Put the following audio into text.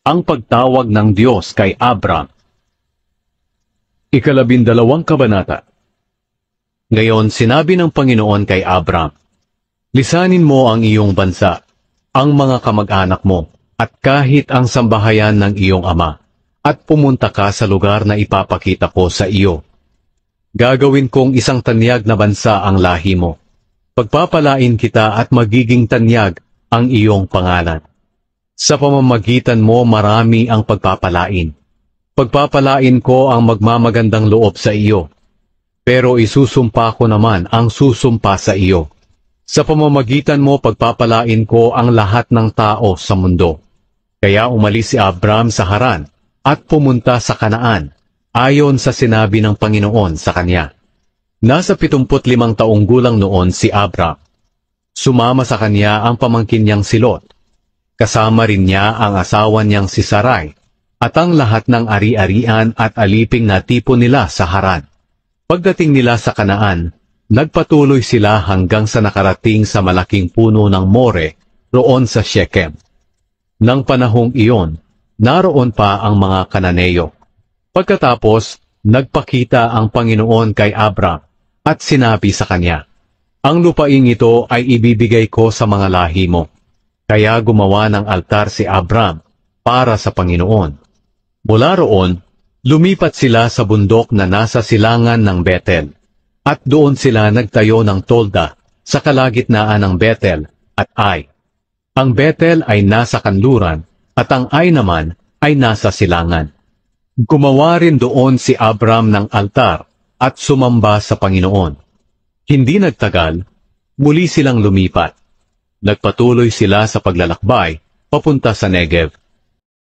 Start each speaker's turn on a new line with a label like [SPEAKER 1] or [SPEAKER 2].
[SPEAKER 1] Ang pagtawag ng Diyos kay Abram. 12 kabanata. Ngayon sinabi ng Panginoon kay Abram, lisanin mo ang iyong bansa, ang mga kamag-anak mo, at kahit ang sambahayan ng iyong ama, at pumunta ka sa lugar na ipapakita ko sa iyo. Gagawin kong isang tanyag na bansa ang lahi mo. Pagpapalain kita at magiging tanyag ang iyong pangalan. Sa pamamagitan mo marami ang pagpapalain. Pagpapalain ko ang magmamagandang loob sa iyo. Pero isusumpa ko naman ang susumpa sa iyo. Sa pamamagitan mo pagpapalain ko ang lahat ng tao sa mundo. Kaya umalis si Abram sa Haran at pumunta sa Kanaan, ayon sa sinabi ng Panginoon sa kanya. Nasa 75 taong gulang noon si Abram. Sumama sa kanya ang pamangkin niyang si Lot. Kasama rin niya ang asawa niyang si Sarai, at ang lahat ng ari-arian at aliping na tipo nila sa Haran. Pagdating nila sa Kanaan, nagpatuloy sila hanggang sa nakarating sa malaking puno ng More, roon sa Shechem. Nang panahong iyon, naroon pa ang mga Kananeo. Pagkatapos, nagpakita ang Panginoon kay Abram, at sinabi sa kanya, ang lupaing ito ay ibibigay ko sa mga lahi mo. Kaya gumawa ng altar si Abram para sa Panginoon. Mula roon, lumipat sila sa bundok na nasa silangan ng Betel, at doon sila nagtayo ng tolda sa kalagitnaan ng Betel at Ai. Ang Betel ay nasa kanluran, at ang Ai naman ay nasa silangan. Gumawa rin doon si Abram ng altar at sumamba sa Panginoon. Hindi nagtagal, muli silang lumipat. Nagpatuloy sila sa paglalakbay, papunta sa Negev.